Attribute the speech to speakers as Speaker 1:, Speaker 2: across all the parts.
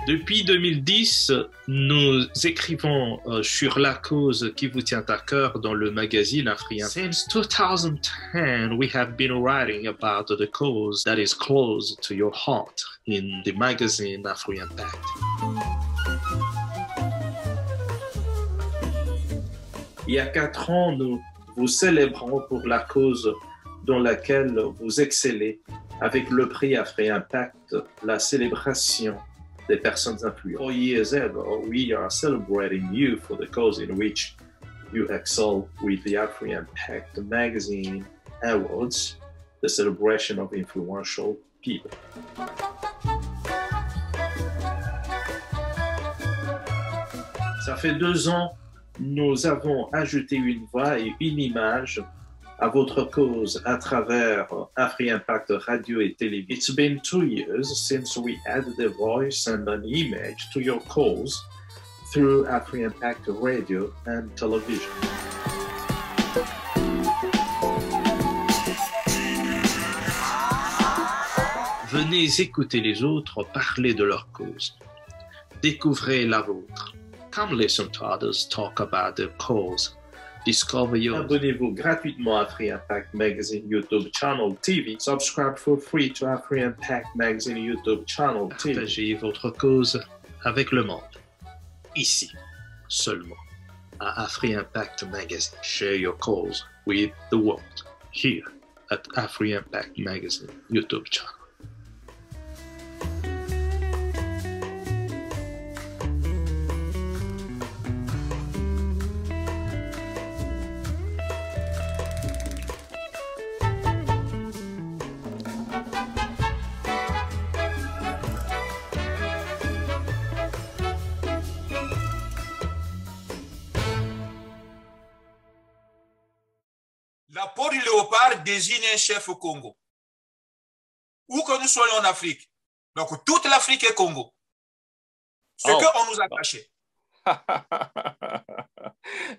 Speaker 1: Depuis 2010, nous écrivons sur la cause qui vous tient à cœur dans le magazine Afrian. Since 2010, we have been writing about the cause that is close to your heart in the magazine Afrian Pact. Il y a 4 ans, nous vous célébrons pour la cause dans laquelle vous excellez avec le prix Afrian Pact, la célébration des personnes influentes. 4 years ago, we are celebrating you for the cause in which you excel with the Afrian Pact Magazine Awards, the celebration of influential people. Ça fait 2 ans, nous avons ajouté une voix et une image à votre cause à travers Afrian Pact Radio et Télévision. It's been 2 years since we added a voice and an image to your cause through Afrian Pact Radio and Television. Venez écouter les autres parler de leur cause. Découvrez la vôtre. Come listen to others talk about their cause. Discover yours. Abonnez-vous gratuitement à Afrian Pact Magazine YouTube Channel TV. Subscribe for free to Afrian Pact Magazine YouTube Channel TV. Partagez votre cause avec le monde. Ici, seulement, à Afrian Pact Magazine. Share your cause with the world. Here at Afrian Pact Magazine YouTube channel.
Speaker 2: La peau du léopard désigne un chef au Congo. Où que nous soyons en Afrique. Donc, toute l'Afrique est Congo. Ce qu'on nous a caché.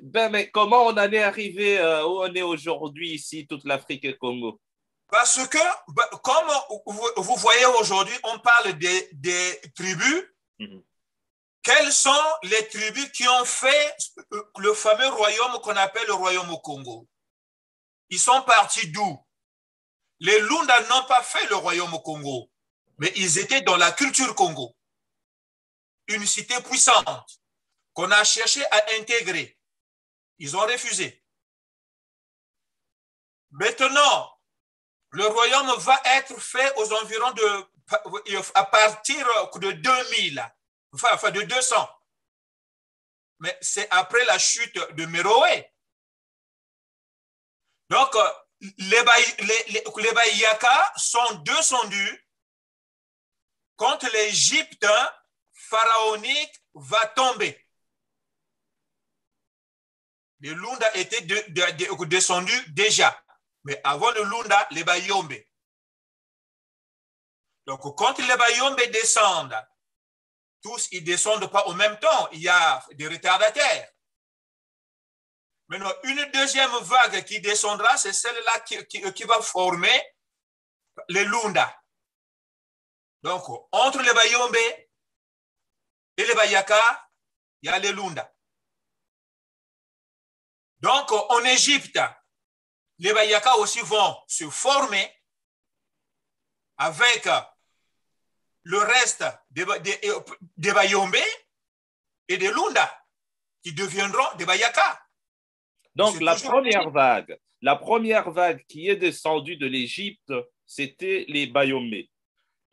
Speaker 3: Ben, mais comment on en est arrivé où on est aujourd'hui ici, toute l'Afrique est Congo?
Speaker 2: Parce que, comme vous voyez aujourd'hui, on parle des tribus. Quelles sont les tribus qui ont fait le fameux royaume qu'on appelle le royaume au Congo? Ils sont partis d'où? Les Lunda n'ont pas fait le royaume au Congo, mais ils étaient dans la culture Congo. Une cité puissante qu'on a cherché à intégrer. Ils ont refusé. Maintenant, le royaume va être fait aux environs à partir de 2000, enfin de 200. Mais c'est après la chute de Méroé. Donc, les Baïaka sont descendus quand l'Égypte pharaonique va tomber. Les Lunda étaient descendus déjà, mais avant le Lunda, les Bayombe. Donc, quand les Bayombe descendent, tous ils ne descendent pas en même temps, il y a des retardataires. Maintenant, une deuxième vague qui descendra, c'est celle-là qui va former les Lunda. Donc, entre les Bayombe et les Bayaka, il y a les Lunda. Donc, en Égypte, les Bayaka aussi vont se former avec le reste des Bayombe et des Lunda qui deviendront des Bayaka.
Speaker 3: Donc, la première vague qui est descendue de l'Égypte, c'était les Bayombe.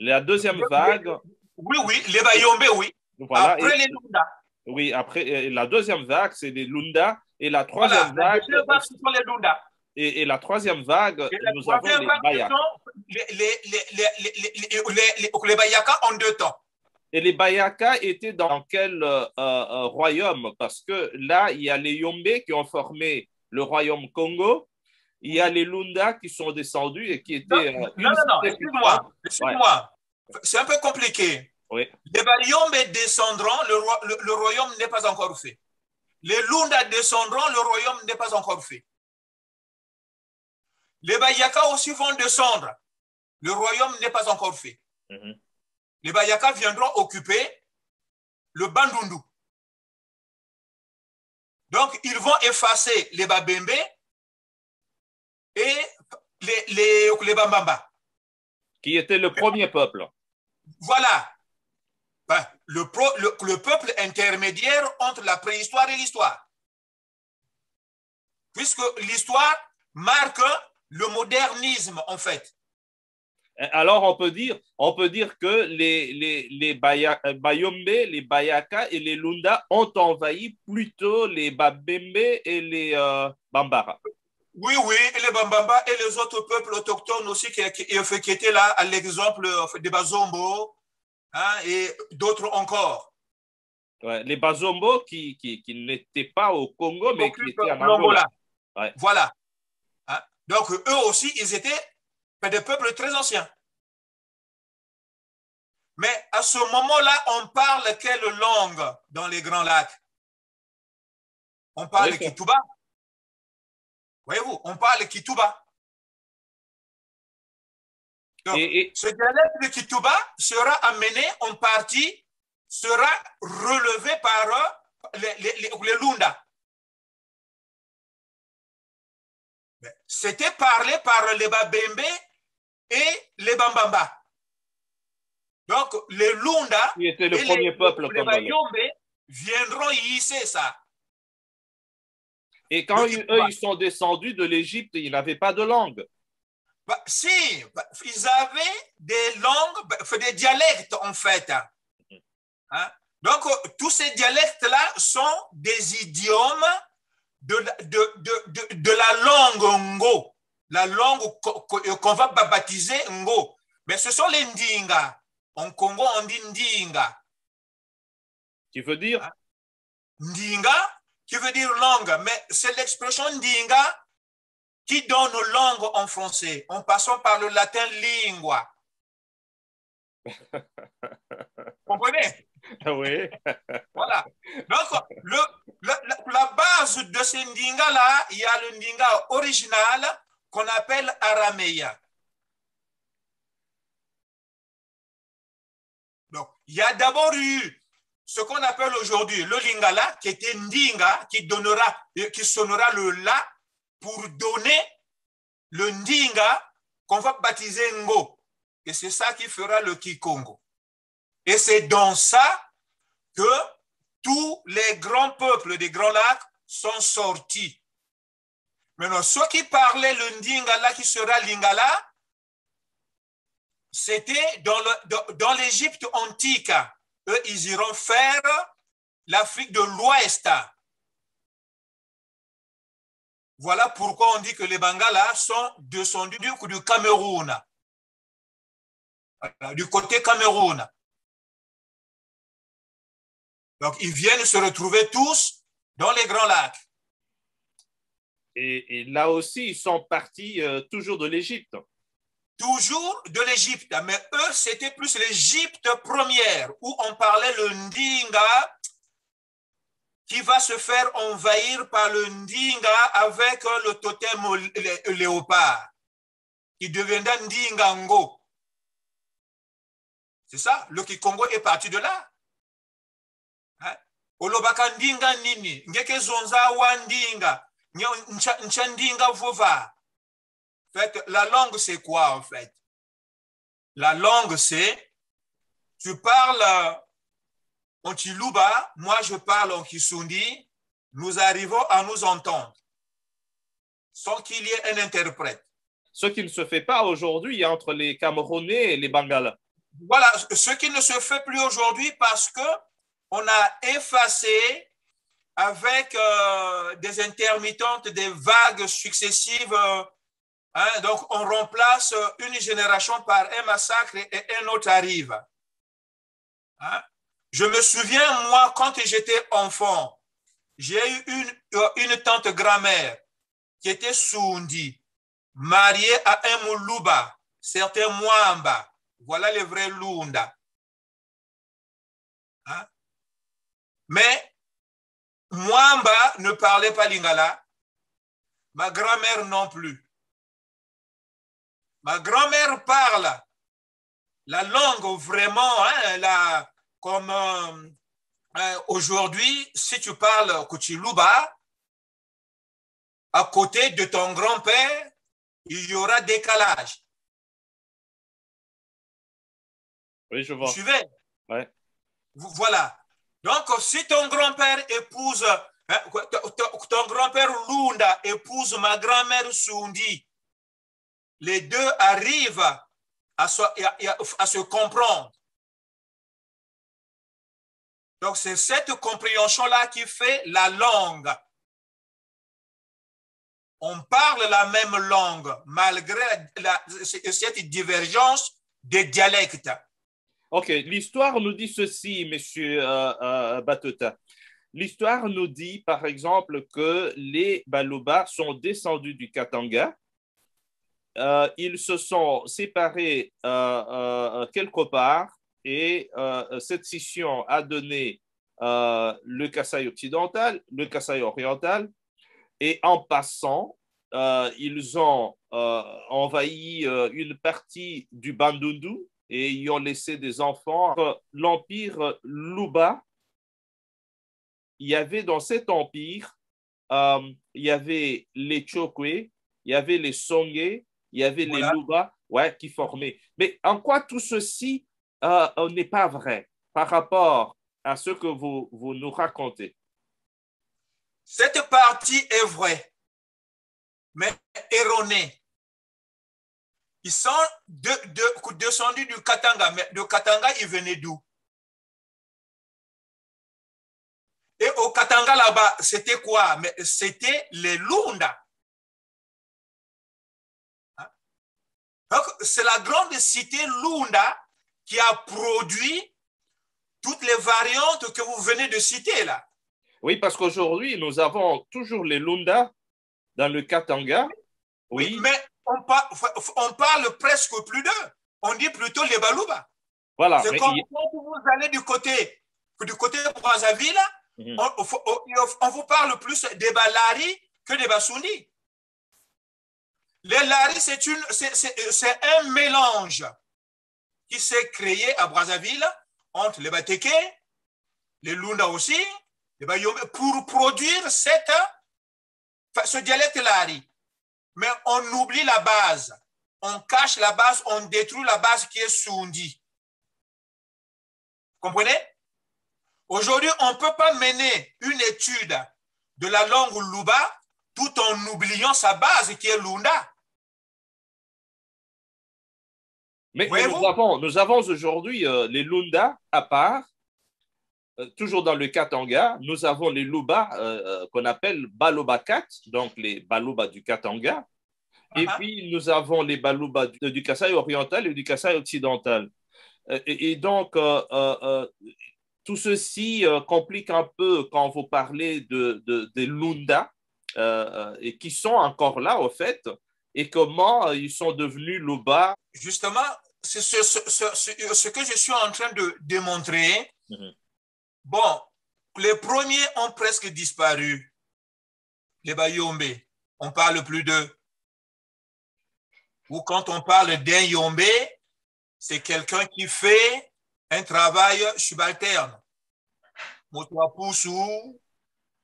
Speaker 3: La deuxième vague...
Speaker 2: Oui, les Bayombe, oui.
Speaker 3: Voilà,
Speaker 2: après les Lunda.
Speaker 3: Oui, après, la deuxième vague, c'est les Lunda. Et la troisième vague...
Speaker 2: ce sont les Lunda.
Speaker 3: Et la troisième vague, nous avons les Bayaka.
Speaker 2: Les Bayaka en 2 temps.
Speaker 3: Et les Bayaka étaient dans quel royaume? Parce que là, il y a les Yombe qui ont formé le royaume Congo. Il y a les Lunda qui sont descendus et qui étaient...
Speaker 2: Non, excuse-moi. Ouais. C'est un peu compliqué.
Speaker 3: Oui.
Speaker 2: Les Bayombe descendront, le royaume n'est pas encore fait. Les Lunda descendront, le royaume n'est pas encore fait. Les Bayaka aussi vont descendre, le royaume n'est pas encore fait. Les Bayaka viendront occuper le Bandundu. Donc, ils vont effacer les Babembe et les Bambamba.
Speaker 3: Qui était le premier peuple.
Speaker 2: Voilà. Ben, le peuple intermédiaire entre la préhistoire et l'histoire. Puisque l'histoire marque le modernisme, en fait.
Speaker 3: Alors, on peut dire que les Bayombe, les Bayaka et les Lunda ont envahi plutôt les Babembe et les Bambara.
Speaker 2: Oui, et les Bambamba et les autres peuples autochtones aussi qui étaient là, à l'exemple des Bazombo, hein, et d'autres encore.
Speaker 3: Ouais, les Bazombo qui n'étaient pas au Congo, mais qui étaient en Angola.
Speaker 2: Ouais. Voilà. Hein? Donc, eux aussi, ils étaient des peuples très anciens. Mais à ce moment-là, on parle quelle langue dans les Grands Lacs? On parle Kituba. Voyez-vous, on parle Kituba. Donc, ce dialecte de Kituba sera amené en partie, sera relevé par les Lunda. C'était parlé par les Babembe et les Bambamba. Donc, les Lunda
Speaker 3: et les
Speaker 2: Bayombe viendront hisser ça.
Speaker 3: Et quand ils sont descendus de l'Égypte, ils n'avaient pas de langue.
Speaker 2: Si, ils avaient des langues, des dialectes en fait. Hein? Donc, tous ces dialectes-là sont des idiomes de la langue Ngo, la langue qu'on va baptiser Ngo. Mais ce sont les Ndinga. En Congo, on dit Ndinga.
Speaker 3: Qui veut dire?
Speaker 2: Hein? Ndinga, qui veut dire langue, mais c'est l'expression Ndinga qui donne langue en français, en passant par le latin lingua. Vous comprenez?
Speaker 3: Oui.
Speaker 2: Voilà. Donc, la base de ce Ndinga-là, il y a le Ndinga original qu'on appelle araméen. Donc, il y a d'abord eu ce qu'on appelle aujourd'hui le Lingala, qui était Ndinga, qui sonnera le La pour donner le Ndinga qu'on va baptiser Ngo. Et c'est ça qui fera le Kikongo. Et c'est dans ça que tous les grands peuples des Grands Lacs sont sortis. Maintenant, ceux qui parlaient le Ndingala, qui sera Lingala, c'était dans l'Égypte antique. Eux, ils iront faire l'Afrique de l'Ouest. Voilà pourquoi on dit que les Bangala sont descendus du Cameroun, du côté Cameroun. Donc, ils viennent se retrouver tous dans les Grands Lacs.
Speaker 3: Et là aussi, ils sont partis toujours de l'Égypte.
Speaker 2: Toujours de l'Égypte, mais eux, c'était plus l'Égypte première, où on parlait le Ndinga, qui va se faire envahir par le Ndinga avec le totem léopard, qui deviendra Ndingango. C'est ça, le Kikongo est parti de là. Olobaka Ndinga nini, ngeke zonza wa Ndinga, ncha Ndinga vova. En fait, la langue, c'est quoi, en fait? La langue, c'est, tu parles en Chiluba, moi je parle en Kisundi, nous arrivons à nous entendre, sans qu'il y ait un interprète.
Speaker 3: Ce qui ne se fait pas aujourd'hui entre les Camerounais et les Bangala.
Speaker 2: Voilà, ce qui ne se fait plus aujourd'hui parce qu'on a effacé avec des intermittentes, des vagues successives. Hein, donc, on remplace une génération par un massacre et un autre arrive. Hein? Je me souviens, moi, quand j'étais enfant, j'ai eu une tante grand-mère qui était Sundi, mariée à un Muluba, certain Mwamba. Voilà les vrais Lunda. Hein? Mais Mwamba ne parlait pas lingala. Ma grand-mère non plus. Ma grand-mère parle la langue vraiment, hein, comme aujourd'hui, si tu parles Kuchiluba, à côté de ton grand-père, il y aura décalage.
Speaker 3: Oui, je vois.
Speaker 2: Vous suivez?
Speaker 3: Ouais.
Speaker 2: Voilà. Donc, si ton grand-père épouse, ton grand-père Lunda épouse ma grand-mère Sundi, les deux arrivent à se comprendre. Donc, c'est cette compréhension-là qui fait la langue. On parle la même langue malgré cette divergence des dialectes.
Speaker 3: Ok, l'histoire nous dit ceci, monsieur Batota. L'histoire nous dit, par exemple, que les Baluba sont descendus du Katanga. Ils se sont séparés quelque part et cette scission a donné le Kasaï occidental, le Kasaï oriental, et en passant, ils ont envahi une partie du Bandundu et y ont laissé des enfants. L'empire Luba, il y avait dans cet empire, il y avait les Chokwe, il y avait les Songé, il y avait les Luba, ouais, qui formaient. Mais en quoi tout ceci n'est pas vrai par rapport à ce que vous nous racontez?
Speaker 2: Cette partie est vraie, mais erronée. Ils sont descendus du Katanga, mais de Katanga, ils venaient d'où? Et au Katanga, là-bas, c'était quoi? Mais c'était les Lunda. Donc, c'est la grande cité Lunda qui a produit toutes les variantes que vous venez de citer là.
Speaker 3: Oui, parce qu'aujourd'hui, nous avons toujours les Lunda dans le Katanga.
Speaker 2: Oui, mais on parle presque plus d'eux. On dit plutôt les Baluba.
Speaker 3: Voilà.
Speaker 2: C'est comme quand vous allez du côté Brazzaville, on vous parle plus des Balari que des Basundi. Les Lari, c'est un mélange qui s'est créé à Brazzaville entre les Bateke, les Lunda aussi, les Bayombe, pour produire ce dialecte Lari. Mais on oublie la base. On cache la base, on détruit la base qui est Sundi. Comprenez? Aujourd'hui, on ne peut pas mener une étude de la langue Luba tout en oubliant sa base qui est Lunda.
Speaker 3: Mais nous avons aujourd'hui les Lunda à part, toujours dans le Katanga. Nous avons les Luba qu'on appelle Balobakat, donc les Baluba du Katanga. Et puis, nous avons les Baluba du Kasaï oriental et du Kasaï occidental. Et donc, tout ceci complique un peu quand vous parlez des Lunda, et qui sont encore là, au fait, et comment ils sont devenus Luba.
Speaker 2: Justement, c'est ce que je suis en train de démontrer. Bon, les premiers ont presque disparu. Les Bayombe, on ne parle plus d'eux. Ou quand on parle d'un Yombe, c'est quelqu'un qui fait un travail subalterne. Motoapoussou,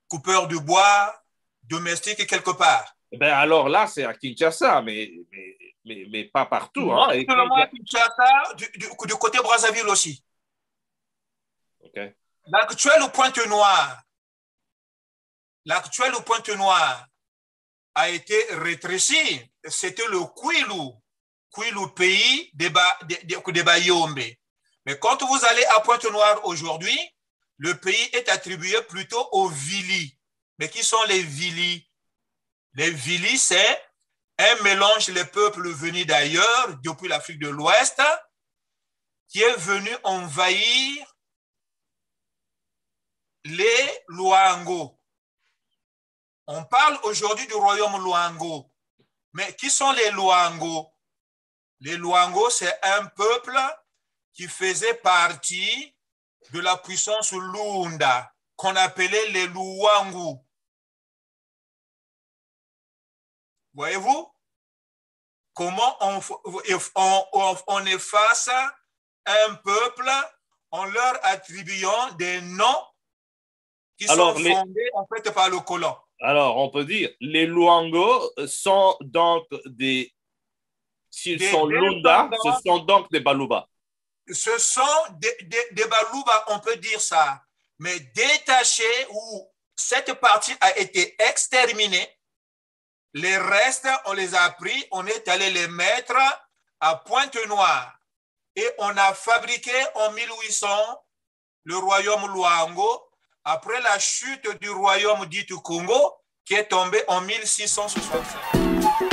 Speaker 2: coupeur de bois, domestique quelque part.
Speaker 3: Ben alors là, c'est à Kinshasa, mais pas partout. Hein.
Speaker 2: Et seulement à Kinshasa, du côté Brazzaville aussi.
Speaker 3: Okay.
Speaker 2: L'actuel Pointe-Noire a été rétréci. C'était le Kwilu, pays des Bayombe. Mais quand vous allez à Pointe-Noire aujourd'hui, le pays est attribué plutôt aux Vili. Mais qui sont les Vili? Les Vili, c'est un mélange des peuples venus d'ailleurs, depuis l'Afrique de l'Ouest, qui est venu envahir les Luango. On parle aujourd'hui du royaume Luango. Mais qui sont les Luango? Les Luango, c'est un peuple qui faisait partie de la puissance Lunda, qu'on appelait les Luangu. Voyez-vous comment on efface un peuple en leur attribuant des noms qui sont fondés en fait par le colon.
Speaker 3: Alors, on peut dire, les Luango sont donc des... S'ils sont Lunda, ce sont donc des Baluba.
Speaker 2: Ce sont des Baluba, on peut dire ça, mais détachés où cette partie a été exterminée. Les restes, on les a pris, on est allé les mettre à Pointe-Noire. Et on a fabriqué en 1800 le royaume Luango, après la chute du royaume dit Congo, qui est tombé en 1665.